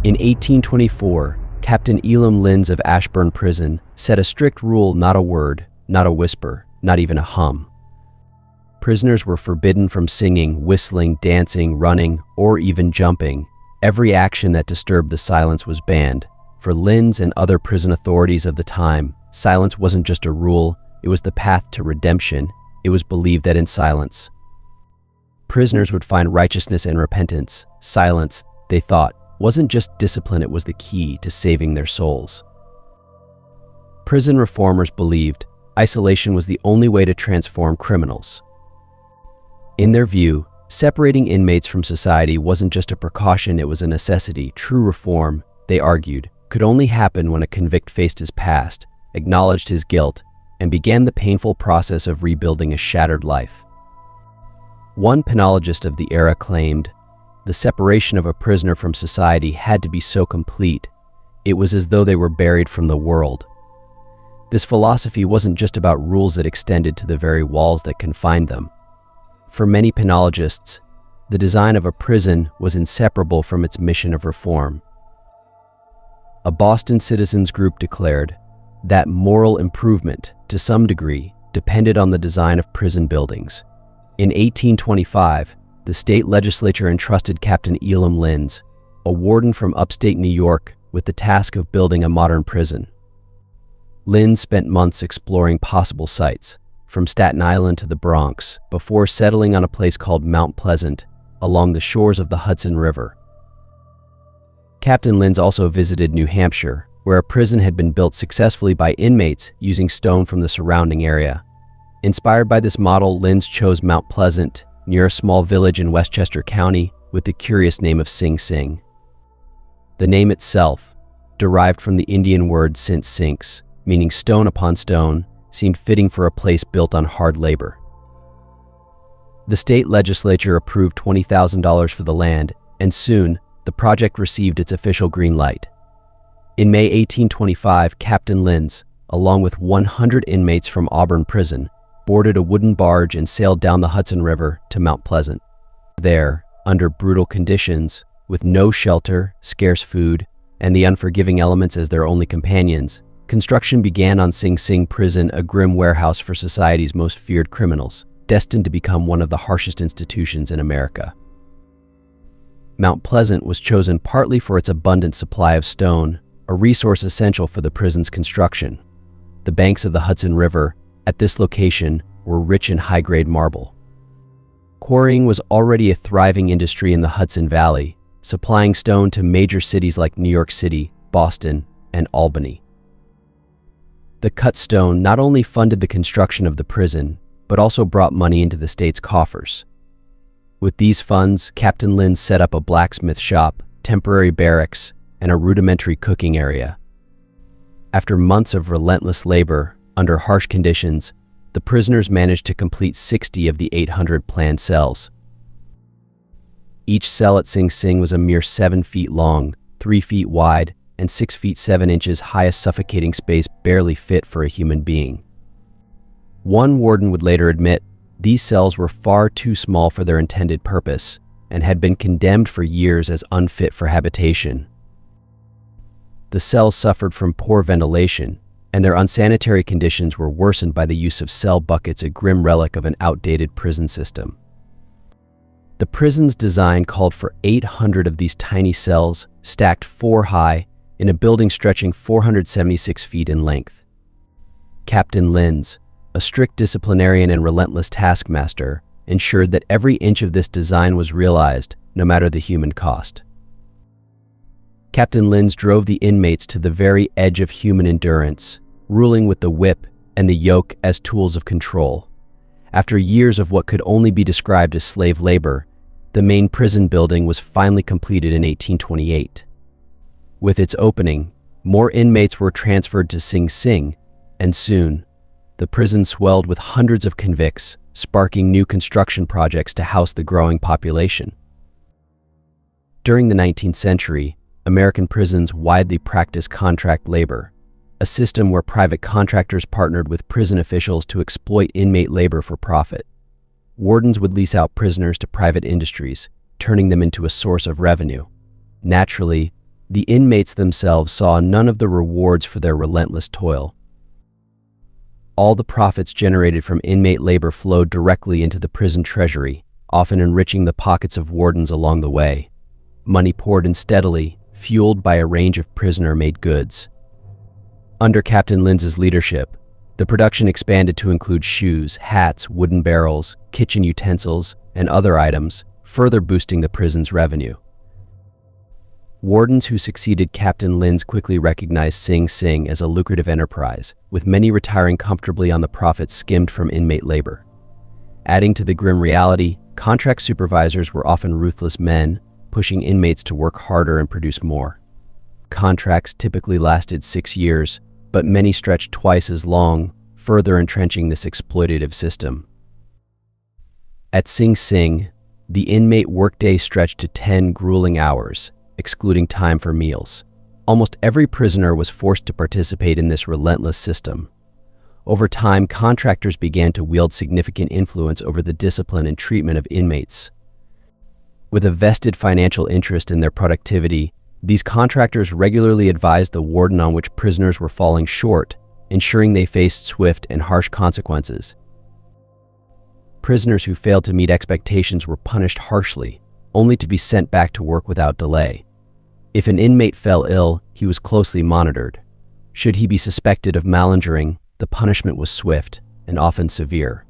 In 1824, Captain Elam Linz of Ashburn Prison set a strict rule: not a word, not a whisper, not even a hum. Prisoners were forbidden from singing, whistling, dancing, running, or even jumping. Every action that disturbed the silence was banned. For Linz and other prison authorities of the time, silence wasn't just a rule, it was the path to redemption. It was believed that in silence, prisoners would find righteousness and repentance. Silence, they thought, wasn't just discipline, it was the key to saving their souls. Prison reformers believed isolation was the only way to transform criminals. In their view, separating inmates from society wasn't just a precaution, it was a necessity. True reform, they argued, could only happen when a convict faced his past, acknowledged his guilt, and began the painful process of rebuilding a shattered life. One penologist of the era claimed, the separation of a prisoner from society had to be so complete, it was as though they were buried from the world. This philosophy wasn't just about rules that extended to the very walls that confined them. For many penologists, the design of a prison was inseparable from its mission of reform. A Boston citizens group declared that moral improvement, to some degree, depended on the design of prison buildings. In 1825, the state legislature entrusted Captain Elam Linz, a warden from upstate New York, with the task of building a modern prison. Linz spent months exploring possible sites, from Staten Island to the Bronx, before settling on a place called Mount Pleasant, along the shores of the Hudson River. Captain Linz also visited New Hampshire, where a prison had been built successfully by inmates using stone from the surrounding area. Inspired by this model, Linz chose Mount Pleasant, near a small village in Westchester County, with the curious name of Sing Sing. The name itself, derived from the Indian word sint sinks, meaning stone upon stone, seemed fitting for a place built on hard labor. The state legislature approved $20,000 for the land, and soon, the project received its official green light. In May 1825, Captain Linz, along with 100 inmates from Auburn Prison, boarded a wooden barge and sailed down the Hudson River to Mount Pleasant. There, under brutal conditions, with no shelter, scarce food, and the unforgiving elements as their only companions, construction began on Sing Sing Prison, a grim warehouse for society's most feared criminals, destined to become one of the harshest institutions in America. Mount Pleasant was chosen partly for its abundant supply of stone, a resource essential for the prison's construction. The banks of the Hudson River, at this location, were rich in high-grade marble. Quarrying was already a thriving industry in the Hudson Valley, supplying stone to major cities like New York City, Boston, and Albany. The cut stone not only funded the construction of the prison, but also brought money into the state's coffers. With these funds, Captain Linz set up a blacksmith shop, temporary barracks, and a rudimentary cooking area. After months of relentless labor, under harsh conditions, the prisoners managed to complete 60 of the 800 planned cells. Each cell at Sing Sing was a mere 7 feet long, 3 feet wide, and 6 feet 7 inches high, a suffocating space barely fit for a human being. One warden would later admit these cells were far too small for their intended purpose and had been condemned for years as unfit for habitation. The cells suffered from poor ventilation, and their unsanitary conditions were worsened by the use of cell buckets, a grim relic of an outdated prison system. The prison's design called for 800 of these tiny cells, stacked 4 high, in a building stretching 476 feet in length. Captain Linz, a strict disciplinarian and relentless taskmaster, ensured that every inch of this design was realized, no matter the human cost. Captain Linz drove the inmates to the very edge of human endurance, ruling with the whip and the yoke as tools of control. After years of what could only be described as slave labor, the main prison building was finally completed in 1828. With its opening, more inmates were transferred to Sing Sing, and soon, the prison swelled with hundreds of convicts, sparking new construction projects to house the growing population. During the 19th century, American prisons widely practiced contract labor, a system where private contractors partnered with prison officials to exploit inmate labor for profit. Wardens would lease out prisoners to private industries, turning them into a source of revenue. Naturally, The inmates themselves saw none of the rewards for their relentless toil. All the profits generated from inmate labor flowed directly into the prison treasury, often enriching the pockets of wardens along the way. Money poured in steadily, fueled by a range of prisoner-made goods. Under Captain Linds's leadership, the production expanded to include shoes, hats, wooden barrels, kitchen utensils, and other items, further boosting the prison's revenue. Wardens who succeeded Captain Linds quickly recognized Sing Sing as a lucrative enterprise, with many retiring comfortably on the profits skimmed from inmate labor. Adding to the grim reality, contract supervisors were often ruthless men, pushing inmates to work harder and produce more. Contracts typically lasted 6 years, but many stretched twice as long, further entrenching this exploitative system. At Sing Sing, the inmate workday stretched to 10 grueling hours, excluding time for meals. Almost every prisoner was forced to participate in this relentless system. Over time, contractors began to wield significant influence over the discipline and treatment of inmates. With a vested financial interest in their productivity, these contractors regularly advised the warden on which prisoners were falling short, ensuring they faced swift and harsh consequences. Prisoners who failed to meet expectations were punished harshly, only to be sent back to work without delay. If an inmate fell ill, he was closely monitored. Should he be suspected of malingering, the punishment was swift and often severe.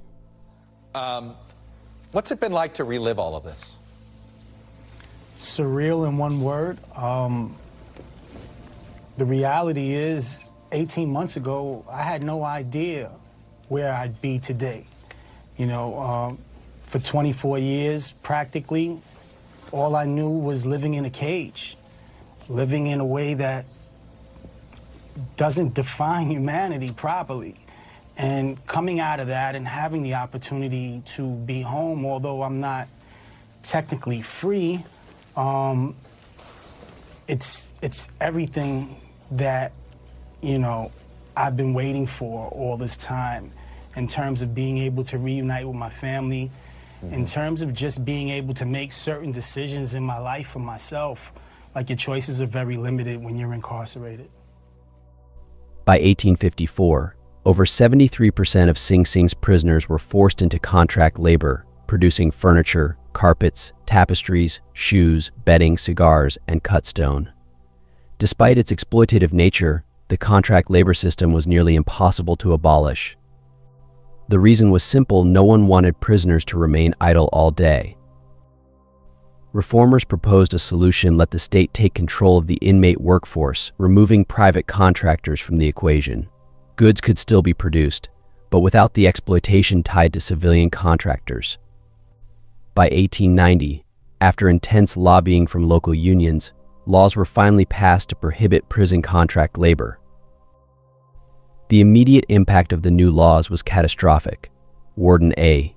What's it been like to relive all of this? Surreal in one word. The reality is, 18 months ago, I had no idea where I'd be today. You know, for 24 years, practically, all I knew was living in a cage, living in a way that doesn't define humanity properly. And coming out of that and having the opportunity to be home, although I'm not technically free, it's everything that, you know, I've been waiting for all this time, in terms of being able to reunite with my family, in terms of just being able to make certain decisions in my life for myself. Like, your choices are very limited when you're incarcerated. By 1854, over 73% of Sing Sing's prisoners were forced into contract labor, producing furniture, carpets, tapestries, shoes, bedding, cigars, and cut stone. Despite its exploitative nature, the contract labor system was nearly impossible to abolish. The reason was simple: no one wanted prisoners to remain idle all day. Reformers proposed a solution: let the state take control of the inmate workforce, removing private contractors from the equation. Goods could still be produced, but without the exploitation tied to civilian contractors. By 1890, after intense lobbying from local unions, laws were finally passed to prohibit prison contract labor. The immediate impact of the new laws was catastrophic. Warden A.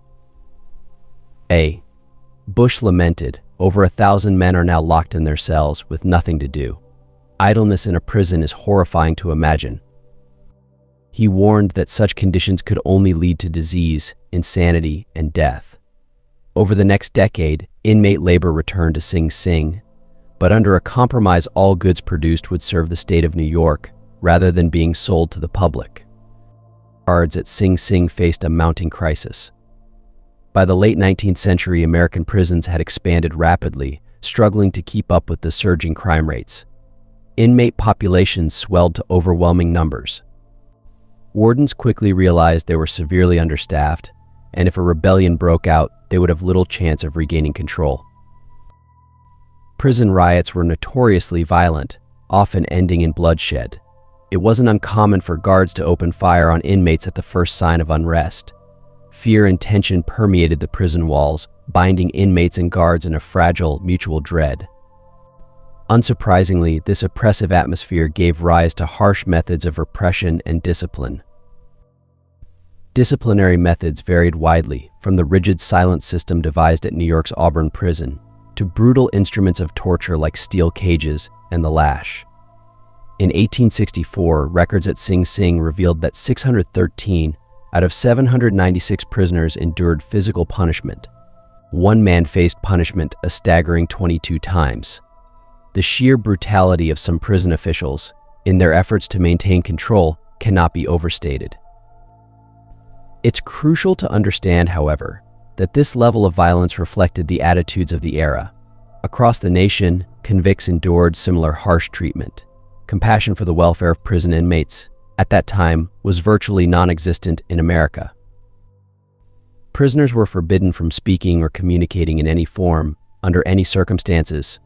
Bush lamented, "Over 1,000 men are now locked in their cells with nothing to do. Idleness in a prison is horrifying to imagine." He warned that such conditions could only lead to disease, insanity, and death. Over the next decade, inmate labor returned to Sing Sing, but under a compromise: all goods produced would serve the state of New York, rather than being sold to the public. Guards at Sing Sing faced a mounting crisis. By the late 19th century, American prisons had expanded rapidly, struggling to keep up with the surging crime rates. Inmate populations swelled to overwhelming numbers. Wardens quickly realized they were severely understaffed, and if a rebellion broke out, they would have little chance of regaining control. Prison riots were notoriously violent, often ending in bloodshed. It wasn't uncommon for guards to open fire on inmates at the first sign of unrest. Fear and tension permeated the prison walls, binding inmates and guards in a fragile, mutual dread. Unsurprisingly, this oppressive atmosphere gave rise to harsh methods of repression and discipline. Disciplinary methods varied widely, from the rigid silent system devised at New York's Auburn prison to brutal instruments of torture like steel cages and the lash. In 1864, records at Sing Sing revealed that 613 out of 796 prisoners endured physical punishment. One man faced punishment a staggering 22 times. the sheer brutality of some prison officials, in their efforts to maintain control, cannot be overstated. It's crucial to understand, however, that this level of violence reflected the attitudes of the era. Across the nation, convicts endured similar harsh treatment. Compassion for the welfare of prison inmates, at that time, was virtually non-existent in America. Prisoners were forbidden from speaking or communicating in any form, under any circumstances.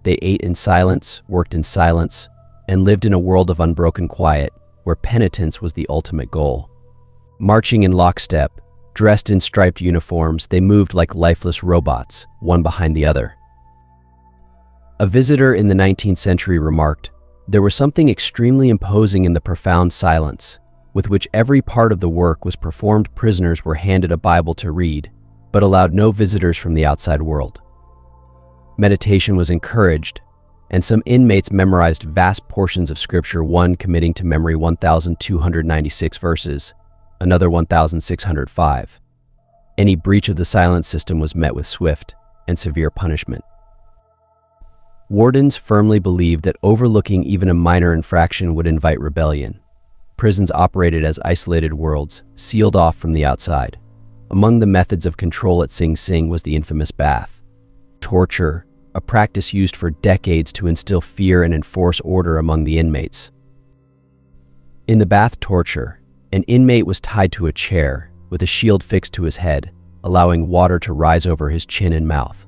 They ate in silence, worked in silence, and lived in a world of unbroken quiet, where penitence was the ultimate goal. Marching in lockstep, dressed in striped uniforms, they moved like lifeless robots, one behind the other. A visitor in the 19th century remarked, "There was something extremely imposing in the profound silence, with which every part of the work was performed. Prisoners were handed a Bible to read, but allowed no visitors from the outside world. Meditation was encouraged, and some inmates memorized vast portions of Scripture, one committing to memory 1,296 verses, another 1,605. Any breach of the silence system was met with swift and severe punishment." Wardens firmly believed that overlooking even a minor infraction would invite rebellion. Prisons operated as isolated worlds, sealed off from the outside. Among the methods of control at Sing Sing was the infamous bath. Torture, a practice used for decades to instill fear and enforce order among the inmates. In the bath torture, an inmate was tied to a chair with a shield fixed to his head, allowing water to rise over his chin and mouth.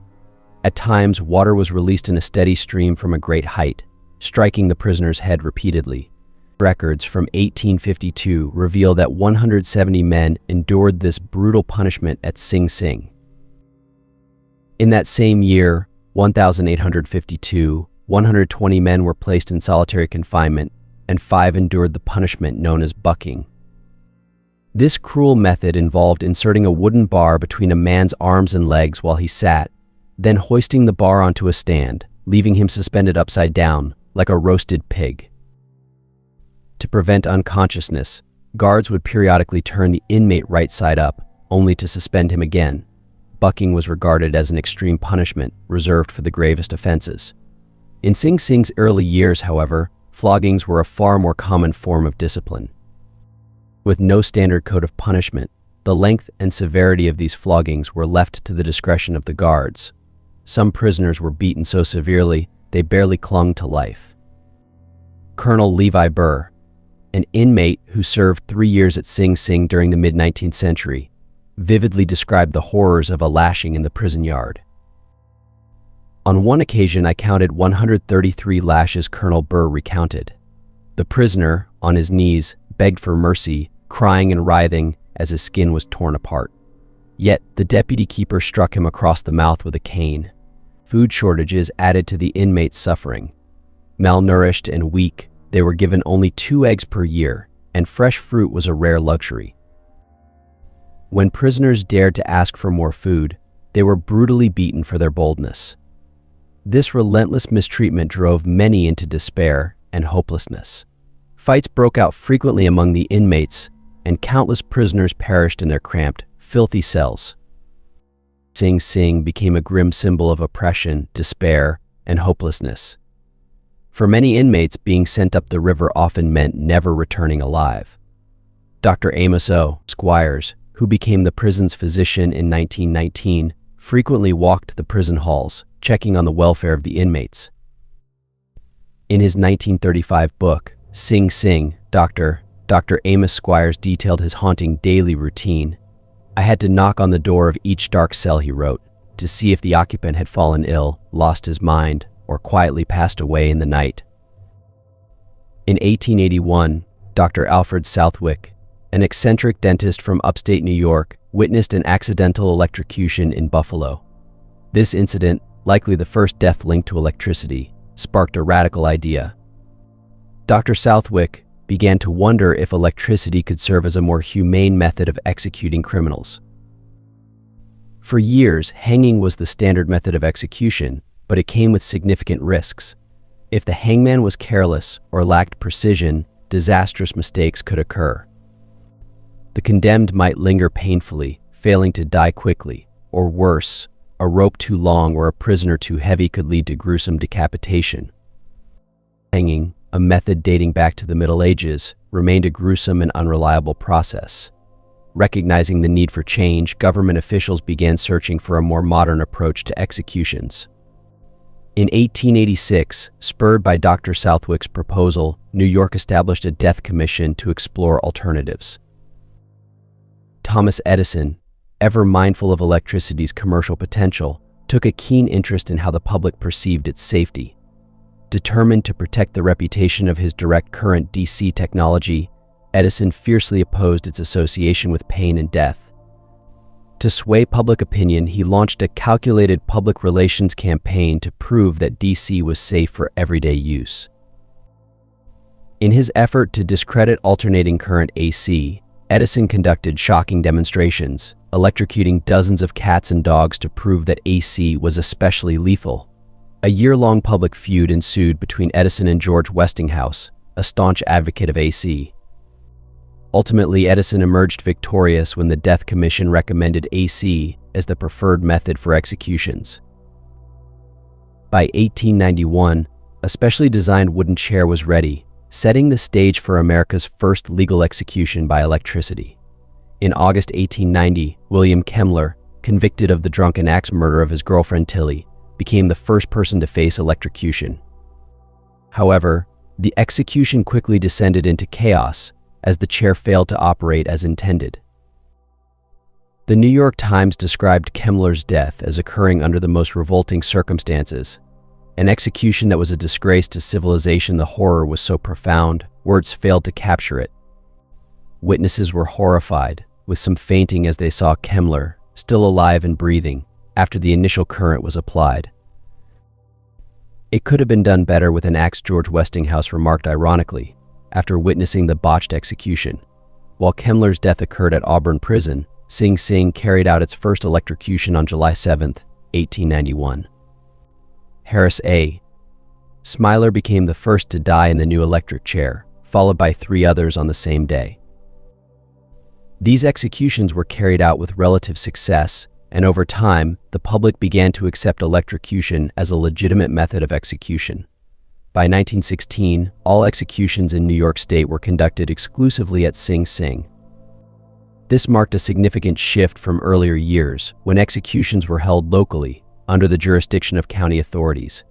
At times, water was released in a steady stream from a great height, striking the prisoner's head repeatedly. Records from 1852 reveal that 170 men endured this brutal punishment at Sing Sing. In that same year, 1852, 120 men were placed in solitary confinement, and 5 endured the punishment known as bucking. This cruel method involved inserting a wooden bar between a man's arms and legs while he sat, then hoisting the bar onto a stand, leaving him suspended upside down, like a roasted pig. To prevent unconsciousness, guards would periodically turn the inmate right side up, only to suspend him again. Bucking was regarded as an extreme punishment reserved for the gravest offenses. In Sing Sing's early years, however, floggings were a far more common form of discipline. With no standard code of punishment, the length and severity of these floggings were left to the discretion of the guards. Some prisoners were beaten so severely they barely clung to life. Colonel Levi Burr, an inmate who served 3 years at Sing Sing during the mid-19th century, vividly described the horrors of a lashing in the prison yard. On one occasion, I counted 133 lashes. Colonel Burr recounted. The prisoner, on his knees, begged for mercy, crying and writhing as his skin was torn apart. Yet the deputy keeper struck him across the mouth with a cane. Food shortages added to the inmates' suffering. Malnourished and weak, they were given only 2 eggs per year, and fresh fruit was a rare luxury. When prisoners dared to ask for more food, they were brutally beaten for their boldness. This relentless mistreatment drove many into despair and hopelessness. Fights broke out frequently among the inmates, and countless prisoners perished in their cramped, filthy cells. Sing Sing became a grim symbol of oppression, despair, and hopelessness. For many inmates, being sent up the river often meant never returning alive. Dr. Amos O. Squires, who became the prison's physician in 1919, frequently walked the prison halls, checking on the welfare of the inmates. In his 1935 book, Sing Sing, Dr. Amos Squires detailed his haunting daily routine. "I had to knock on the door of each dark cell," he wrote, "to see if the occupant had fallen ill, lost his mind, or quietly passed away in the night." In 1881, Dr. Alfred Southwick, an eccentric dentist from upstate New York, witnessed an accidental electrocution in Buffalo. This incident, likely the first death linked to electricity, sparked a radical idea. Dr. Southwick began to wonder if electricity could serve as a more humane method of executing criminals. For years, hanging was the standard method of execution, but it came with significant risks. If the hangman was careless or lacked precision, disastrous mistakes could occur. The condemned might linger painfully, failing to die quickly, or worse, A rope too long or a prisoner too heavy could lead to gruesome decapitation. Hanging, a method dating back to the Middle Ages, remained a gruesome and unreliable process. Recognizing the need for change, government officials began searching for a more modern approach to executions. In 1886, spurred by Dr. Southwick's proposal, New York established a death commission to explore alternatives. Thomas Edison, ever mindful of electricity's commercial potential, took a keen interest in how the public perceived its safety. Determined to protect the reputation of his direct current DC technology, Edison fiercely opposed its association with pain and death. To sway public opinion, he launched a calculated public relations campaign to prove that DC was safe for everyday use. In his effort to discredit alternating current AC, Edison conducted shocking demonstrations, electrocuting dozens of cats and dogs to prove that AC was especially lethal. A year-long public feud ensued between Edison and George Westinghouse, a staunch advocate of AC. Ultimately, Edison emerged victorious when the Death Commission recommended AC as the preferred method for executions. By 1891, a specially designed wooden chair was ready, setting the stage for America's first legal execution by electricity. In August 1890, William Kemmler, convicted of the drunken axe murder of his girlfriend Tilly, became the first person to face electrocution. However, the execution quickly descended into chaos as the chair failed to operate as intended. The New York Times described Kemmler's death as occurring under the most revolting circumstances. An execution that was a disgrace to civilization. The horror was so profound, words failed to capture it. Witnesses were horrified, with some fainting as they saw Kemmler, still alive and breathing, after the initial current was applied. "It could have been done better with an axe," George Westinghouse remarked ironically, after witnessing the botched execution. While Kemmler's death occurred at Auburn Prison, Sing Sing carried out its first electrocution on July 7, 1891. Harris A. Smiler became the first to die in the new electric chair, followed by 3 others on the same day. These executions were carried out with relative success, and over time, the public began to accept electrocution as a legitimate method of execution. By 1916, all executions in New York State were conducted exclusively at Sing Sing. This marked a significant shift from earlier years, when executions were held locally, under the jurisdiction of county authorities.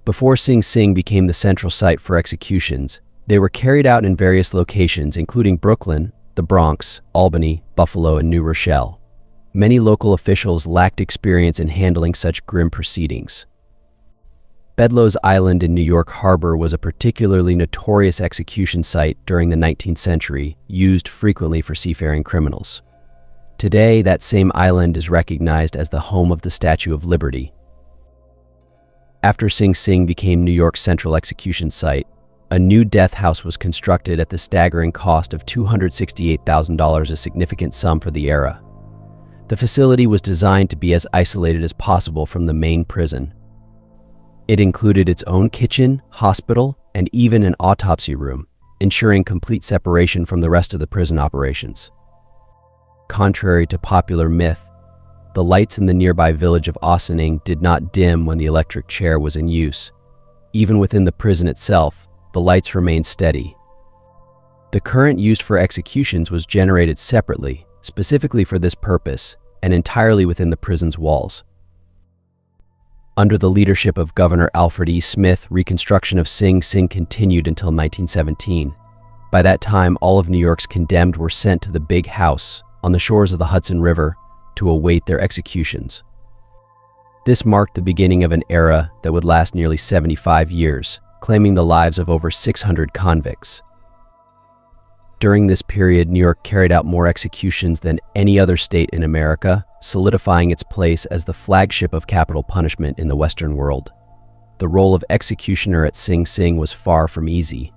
Before Sing Sing became the central site for executions, they were carried out in various locations, including Brooklyn, the Bronx, Albany, Buffalo, and New Rochelle. Many local officials lacked experience in handling such grim proceedings. Bedloe's Island in New York Harbor was a particularly notorious execution site during the 19th century, used frequently for seafaring criminals. Today, that same island is recognized as the home of the Statue of Liberty. After Sing Sing became New York's central execution site, a new death house was constructed at the staggering cost of $268,000, a significant sum for the era. The facility was designed to be as isolated as possible from the main prison. It included its own kitchen, hospital, and even an autopsy room, ensuring complete separation from the rest of the prison operations. Contrary to popular myth, the lights in the nearby village of Ossining did not dim when the electric chair was in use. Even within the prison itself, the lights remained steady. The current used for executions was generated separately, specifically for this purpose, and entirely within the prison's walls. Under the leadership of Governor Alfred E. Smith, reconstruction of Sing Sing continued until 1917. By that time, all of New York's condemned were sent to the Big House on the shores of the Hudson River to await their executions. This marked the beginning of an era that would last nearly 75 years, claiming the lives of over 600 convicts. During this period, New York carried out more executions than any other state in America, solidifying its place as the flagship of capital punishment in the Western world. The role of executioner at Sing Sing was far from easy.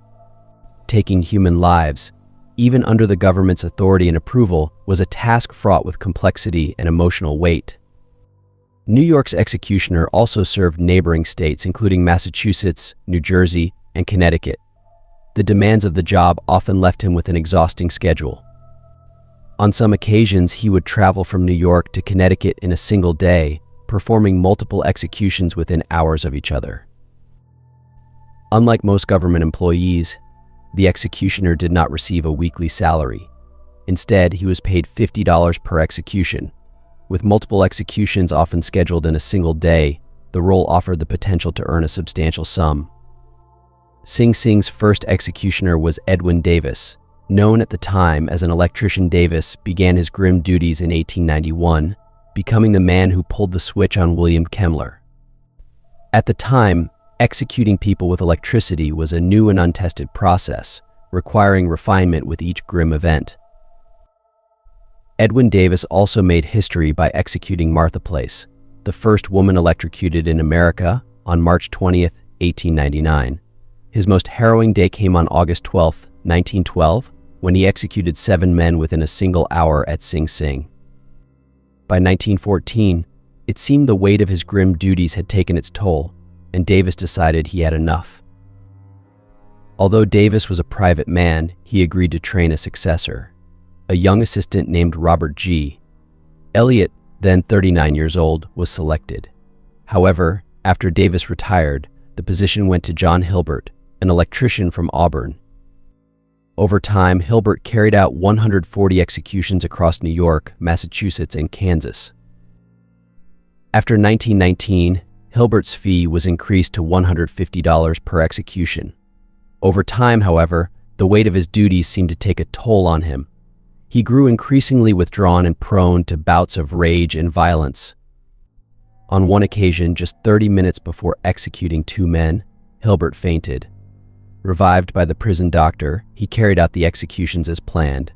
Taking human lives, even under the government's authority and approval, was a task fraught with complexity and emotional weight. New York's executioner also served neighboring states, including Massachusetts, New Jersey, and Connecticut. The demands of the job often left him with an exhausting schedule. On some occasions, he would travel from New York to Connecticut in a single day, performing multiple executions within hours of each other. Unlike most government employees, the executioner did not receive a weekly salary. Instead, he was paid $50 per execution. With multiple executions often scheduled in a single day, the role offered the potential to earn a substantial sum. Sing Sing's first executioner was Edwin Davis. Known at the time as an electrician, Davis began his grim duties in 1891, becoming the man who pulled the switch on William Kemmler. At the time, executing people with electricity was a new and untested process, requiring refinement with each grim event. Edwin Davis also made history by executing Martha Place, the first woman electrocuted in America, on March 20, 1899. His most harrowing day came on August 12, 1912, when he executed 7 men within a single hour at Sing Sing. By 1914, it seemed the weight of his grim duties had taken its toll, and Davis decided he had enough. Although Davis was a private man, he agreed to train a successor, a young assistant named Robert G. Elliott, then 39 years old, was selected. However, after Davis retired, the position went to John Hilbert, an electrician from Auburn. Over time, Hilbert carried out 140 executions across New York, Massachusetts, and Kansas. After 1919, Hilbert's fee was increased to $150 per execution. Over time, however, the weight of his duties seemed to take a toll on him. He grew increasingly withdrawn and prone to bouts of rage and violence. On one occasion, just 30 minutes before executing 2 men, Hilbert fainted. Revived by the prison doctor, he carried out the executions as planned.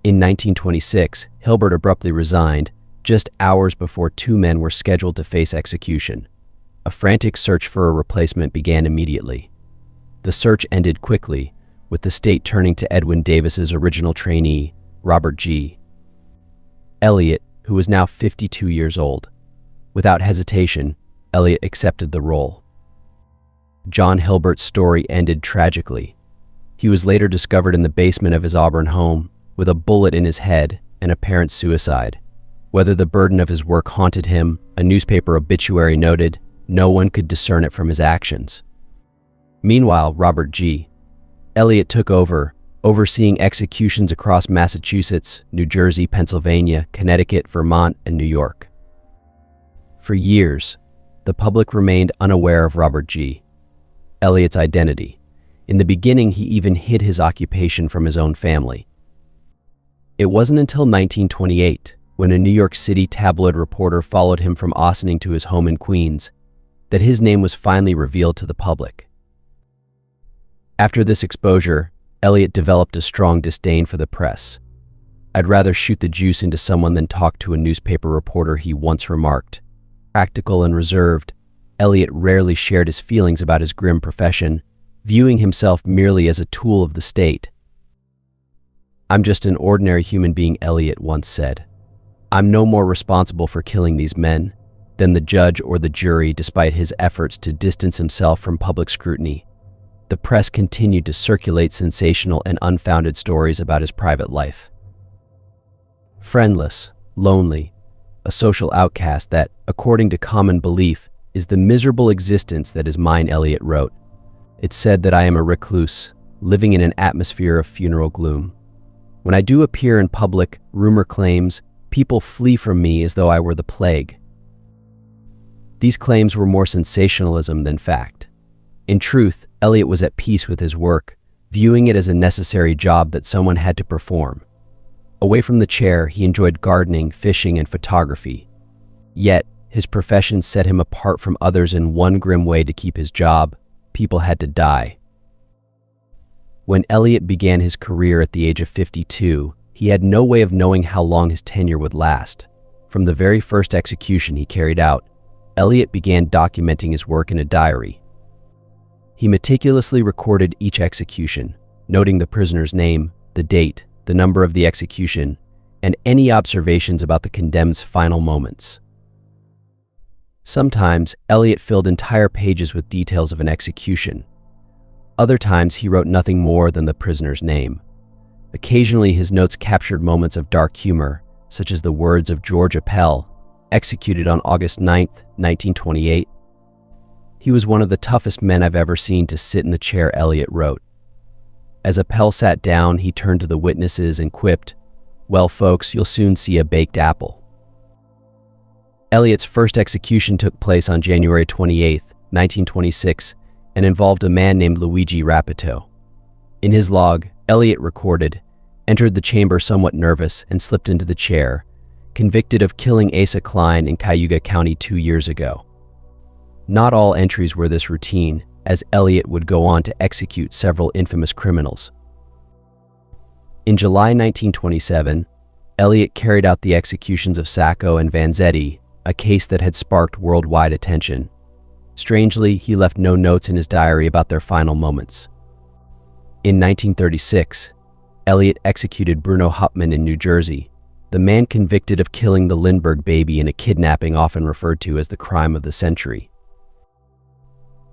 In 1926, Hilbert abruptly resigned, just hours before 2 men were scheduled to face execution. A frantic search for a replacement began immediately. The search ended quickly, with the state turning to Edwin Davis's original trainee, Robert G. Elliott, who was now 52 years old. Without hesitation, Elliott accepted the role. John Hilbert's story ended tragically. He was later discovered in the basement of his Auburn home, with a bullet in his head and apparent suicide. Whether the burden of his work haunted him, a newspaper obituary noted, no one could discern it from his actions. Meanwhile, Robert G. Elliott took over, overseeing executions across Massachusetts, New Jersey, Pennsylvania, Connecticut, Vermont, and New York. For years, the public remained unaware of Robert G. Elliott's identity. In the beginning, he even hid his occupation from his own family. It wasn't until 1928, when a New York City tabloid reporter followed him from Ossining to his home in Queens, that his name was finally revealed to the public. After this exposure, Elliott developed a strong disdain for the press. "I'd rather shoot the juice into someone than talk to a newspaper reporter," he once remarked. Practical and reserved, Elliott rarely shared his feelings about his grim profession, viewing himself merely as a tool of the state. "I'm just an ordinary human being," Elliott once said. "I'm no more responsible for killing these men than the judge or the jury," despite his efforts to distance himself from public scrutiny. The press continued to circulate sensational and unfounded stories about his private life. Friendless, lonely, a social outcast that, according to common belief, is the miserable existence that is mine, Elliott wrote. "It's said that I am a recluse, living in an atmosphere of funeral gloom. When I do appear in public, rumor claims, people flee from me as though I were the plague." These claims were more sensationalism than fact. In truth, Elliott was at peace with his work, viewing it as a necessary job that someone had to perform. Away from the chair, he enjoyed gardening, fishing, and photography. Yet, his profession set him apart from others in one grim way: to keep his job, people had to die. When Elliott began his career at the age of 52, he had no way of knowing how long his tenure would last. From the very first execution he carried out, Elliott began documenting his work in a diary. He meticulously recorded each execution, noting the prisoner's name, the date, the number of the execution, and any observations about the condemned's final moments. Sometimes, Elliott filled entire pages with details of an execution. Other times, he wrote nothing more than the prisoner's name. Occasionally, his notes captured moments of dark humor, such as the words of George Appel, executed on August 9, 1928. "He was one of the toughest men I've ever seen to sit in the chair," Elliott wrote. As Appel sat down, he turned to the witnesses and quipped, "Well, folks, you'll soon see a baked apple." Elliott's first execution took place on January 28, 1926, and involved a man named Luigi Rapito. In his log, Elliott recorded, "Entered the chamber somewhat nervous and slipped into the chair, convicted of killing Asa Klein in Cayuga County 2 years ago." Not all entries were this routine, as Elliott would go on to execute several infamous criminals. In July 1927, Elliott carried out the executions of Sacco and Vanzetti, a case that had sparked worldwide attention. Strangely, he left no notes in his diary about their final moments. In 1936, Elliott executed Bruno Hauptmann in New Jersey, the man convicted of killing the Lindbergh baby in a kidnapping often referred to as the crime of the century.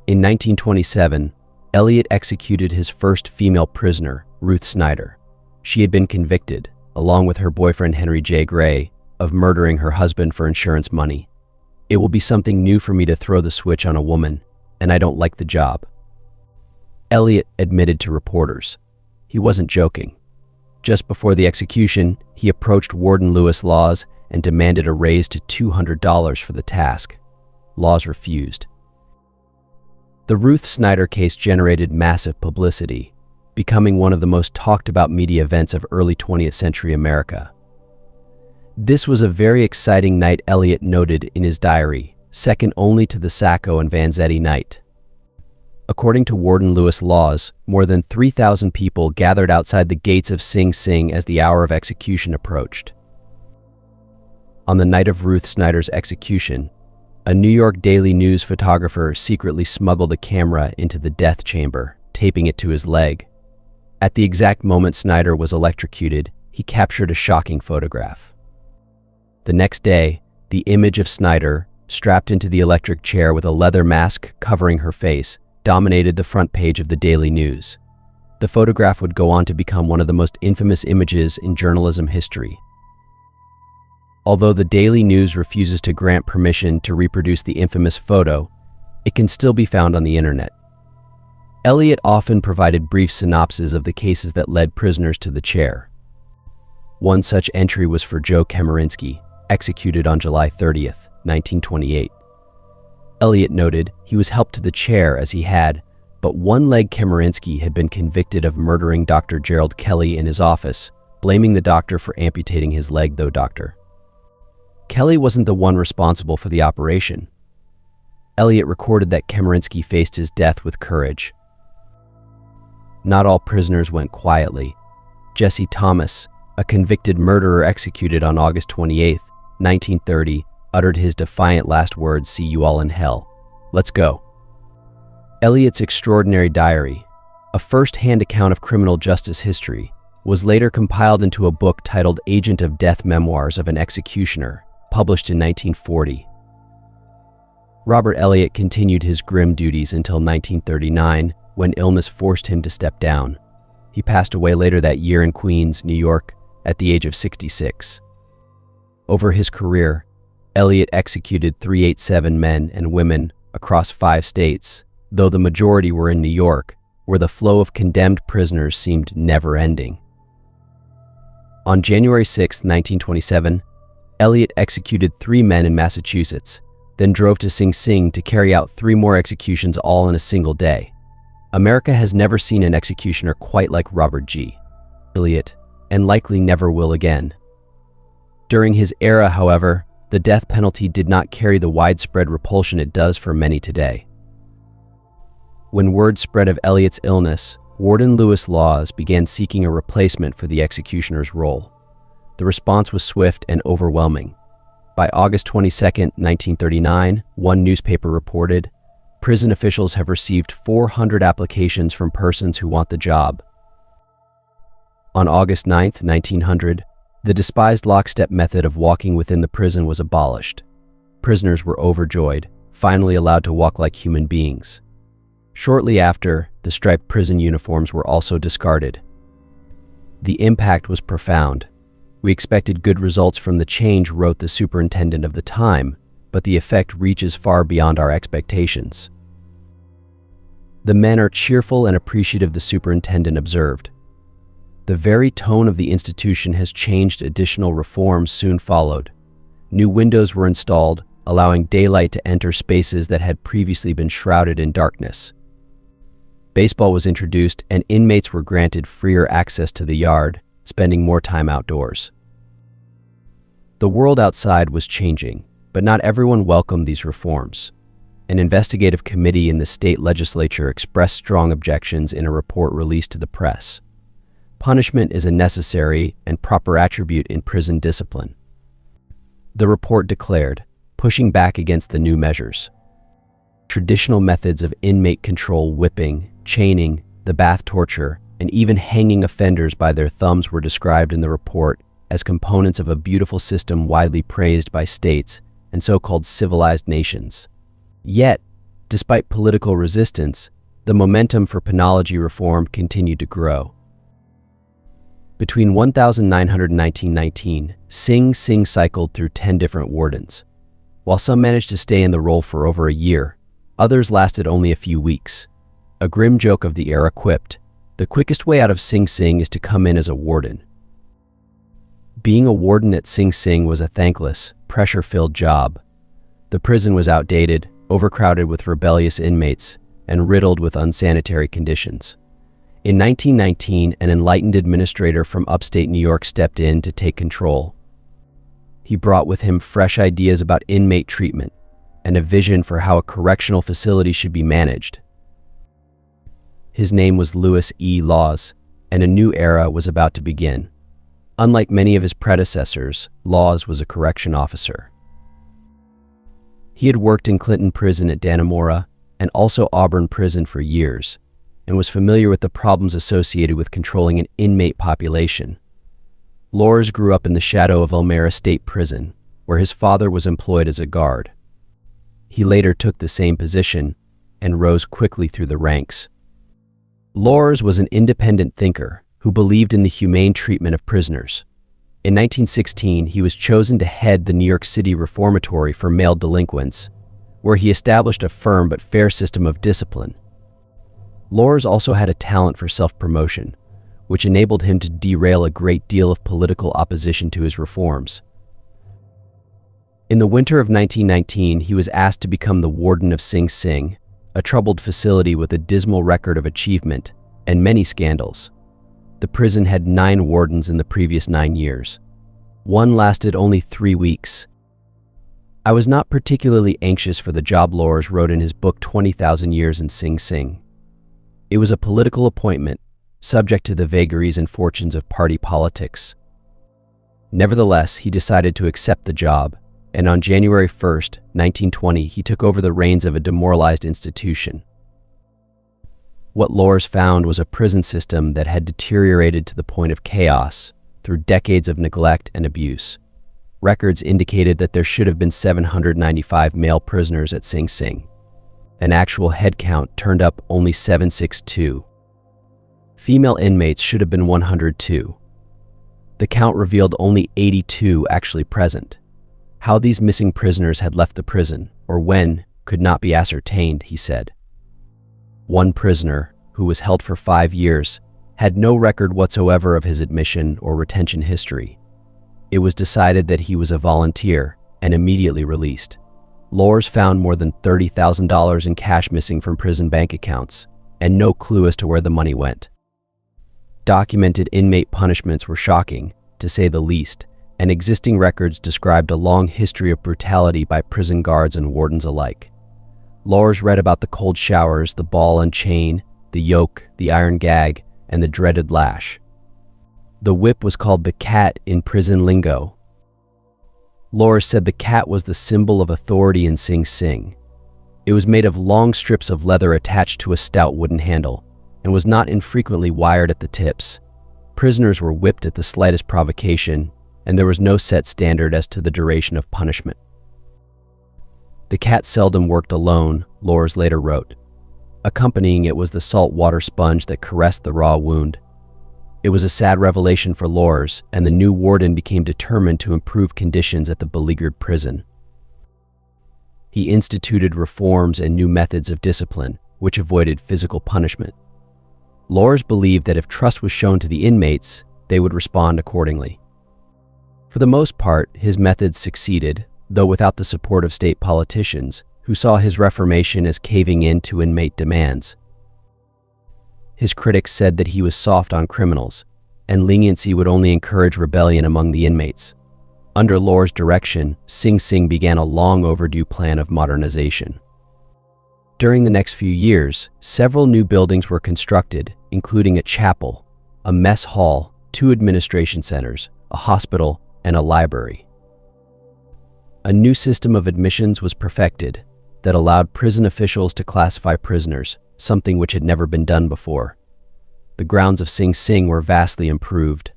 In 1927, Elliott executed his first female prisoner, Ruth Snyder. She had been convicted, along with her boyfriend Henry J. Gray, of murdering her husband for insurance money. "It will be something new for me to throw the switch on a woman, and I don't like the job," Elliott admitted to reporters. He wasn't joking. Just before the execution, he approached Warden Lewis Laws and demanded a raise to $200 for the task. Laws refused. The Ruth Snyder case generated massive publicity, becoming one of the most talked about media events of early 20th century America. "This was a very exciting night," Elliott noted in his diary, second only to the Sacco and Vanzetti night. According to Warden Lewis Laws, more than 3,000 people gathered outside the gates of Sing Sing as the hour of execution approached. On the night of Ruth Snyder's execution, a New York Daily News photographer secretly smuggled a camera into the death chamber, taping it to his leg. At the exact moment Snyder was electrocuted, he captured a shocking photograph. The next day, the image of Snyder, strapped into the electric chair with a leather mask covering her face, dominated the front page of the Daily News. The photograph would go on to become one of the most infamous images in journalism history. Although the Daily News refuses to grant permission to reproduce the infamous photo, it can still be found on the internet. Elliott often provided brief synopses of the cases that led prisoners to the chair. One such entry was for Joe Chemerinsky, executed on July 30th, 1928. Elliott noted he was helped to the chair as he had, but one-leg Chemerinsky had been convicted of murdering Dr. Gerald Kelly in his office, blaming the doctor for amputating his leg, though Dr. Kelly wasn't the one responsible for the operation. Elliott recorded that Chemerinsky faced his death with courage. Not all prisoners went quietly. Jesse Thomas, a convicted murderer executed on August 28, 1930, uttered his defiant last words, "See you all in hell. Let's go." Elliott's extraordinary diary, a first-hand account of criminal justice history, was later compiled into a book titled Agent of Death: Memoirs of an Executioner, published in 1940. Robert Elliott continued his grim duties until 1939, when illness forced him to step down. He passed away later that year in Queens, New York, at the age of 66. Over his career, Elliott executed 387 men and women across 5 states, though the majority were in New York, where the flow of condemned prisoners seemed never-ending. On January 6, 1927, Elliott executed 3 men in Massachusetts, then drove to Sing Sing to carry out 3 more executions all in a single day. America has never seen an executioner quite like Robert G. Elliott, and likely never will again. During his era, however, the death penalty did not carry the widespread repulsion it does for many today. When word spread of Elliott's illness, Warden Lewis Laws began seeking a replacement for the executioner's role. The response was swift and overwhelming. By August 22, 1939, one newspaper reported, "Prison officials have received 400 applications from persons who want the job." On August 9, 1900, the despised lockstep method of walking within the prison was abolished. Prisoners were overjoyed, finally allowed to walk like human beings. Shortly after, the striped prison uniforms were also discarded. The impact was profound. We expected good results from the change, wrote the superintendent of the time, but the effect reaches far beyond our expectations. The men are cheerful and appreciative, the superintendent observed. The very tone of the institution has changed. Additional reforms soon followed. New windows were installed, allowing daylight to enter spaces that had previously been shrouded in darkness. Baseball was introduced, and inmates were granted freer access to the yard, spending more time outdoors. The world outside was changing, but not everyone welcomed these reforms. An investigative committee in the state legislature expressed strong objections in a report released to the press. Punishment is a necessary and proper attribute in prison discipline, the report declared, pushing back against the new measures. Traditional methods of inmate control, whipping, chaining, the bath torture, and even hanging offenders by their thumbs were described in the report as components of a beautiful system widely praised by states and so-called civilized nations. Yet, despite political resistance, the momentum for penology reform continued to grow. Between 1900 and 1919, Sing cycled through 10 different wardens. While some managed to stay in the role for over a year, others lasted only a few weeks. A grim joke of the era quipped, "The quickest way out of Sing Sing is to come in as a warden." Being a warden at Sing Sing was a thankless, pressure-filled job. The prison was outdated, overcrowded with rebellious inmates, and riddled with unsanitary conditions. In 1919, an enlightened administrator from upstate New York stepped in to take control. He brought with him fresh ideas about inmate treatment and a vision for how a correctional facility should be managed. His name was Louis E. Laws, and a new era was about to begin. Unlike many of his predecessors, Laws was a correction officer. He had worked in Clinton Prison at Dannemora and also Auburn Prison for years, and was familiar with the problems associated with controlling an inmate population. Laws grew up in the shadow of Elmira State Prison, where his father was employed as a guard. He later took the same position and rose quickly through the ranks. Laws was an independent thinker who believed in the humane treatment of prisoners. In 1916, he was chosen to head the New York City Reformatory for Male Delinquents, where he established a firm but fair system of discipline. Laws also had a talent for self-promotion, which enabled him to derail a great deal of political opposition to his reforms. In the winter of 1919, he was asked to become the warden of Sing Sing, a troubled facility with a dismal record of achievement and many scandals. The prison had 9 wardens in the previous 9 years. One lasted only 3 weeks. "I was not particularly anxious for the job," Laws wrote in his book 20,000 Years in Sing Sing. It was a political appointment, subject to the vagaries and fortunes of party politics. Nevertheless, he decided to accept the job, and on January 1st, 1920, he took over the reins of a demoralized institution. What Laws found was a prison system that had deteriorated to the point of chaos through decades of neglect and abuse. Records indicated that there should have been 795 male prisoners at Sing Sing. An actual head count turned up only 762. Female inmates should have been 102. The count revealed only 82 actually present. How these missing prisoners had left the prison, or when, could not be ascertained, he said. One prisoner, who was held for 5 years, had no record whatsoever of his admission or retention history. It was decided that he was a volunteer and immediately released. Laws found more than $30,000 in cash missing from prison bank accounts, and no clue as to where the money went. Documented inmate punishments were shocking, to say the least, and existing records described a long history of brutality by prison guards and wardens alike. Laws read about the cold showers, the ball and chain, the yoke, the iron gag, and the dreaded lash. The whip was called the cat in prison lingo. Laws said the cat was the symbol of authority in Sing Sing. It was made of long strips of leather attached to a stout wooden handle, and was not infrequently wired at the tips. Prisoners were whipped at the slightest provocation, and there was no set standard as to the duration of punishment. The cat seldom worked alone, Laws later wrote. Accompanying it was the salt water sponge that caressed the raw wound. It was a sad revelation for Lors, and the new warden became determined to improve conditions at the beleaguered prison. He instituted reforms and new methods of discipline, which avoided physical punishment. Lors believed that if trust was shown to the inmates, they would respond accordingly. For the most part, his methods succeeded, though without the support of state politicians, who saw his reformation as caving in to inmate demands. His critics said that he was soft on criminals, and leniency would only encourage rebellion among the inmates. Under Lors' direction, Sing began a long overdue plan of modernization. During the next few years, several new buildings were constructed, including a chapel, a mess hall, 2 administration centers, a hospital, and a library. A new system of admissions was perfected that allowed prison officials to classify prisoners, something which had never been done before. The grounds of Sing were vastly improved.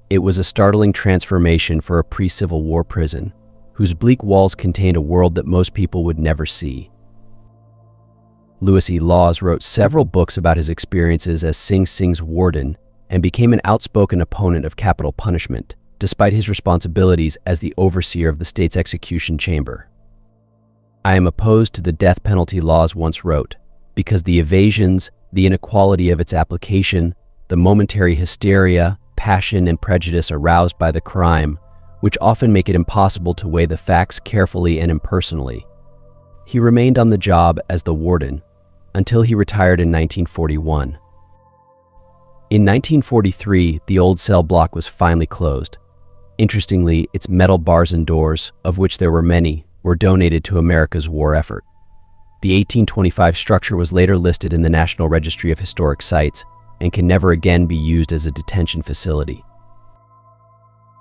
It was a startling transformation for a pre-Civil War prison, whose bleak walls contained a world that most people would never see. Louis E. Laws wrote several books about his experiences as Sing's warden and became an outspoken opponent of capital punishment, despite his responsibilities as the overseer of the state's execution chamber. "I am opposed to the death penalty," Laws once wrote, "because the evasions, the inequality of its application, the momentary hysteria, passion, and prejudice aroused by the crime, which often make it impossible to weigh the facts carefully and impersonally." He remained on the job as the warden until he retired in 1941. In 1943, the old cell block was finally closed. Interestingly, its metal bars and doors, of which there were many, were donated to America's war effort. The 1825 structure was later listed in the National Registry of Historic Sites and can never again be used as a detention facility.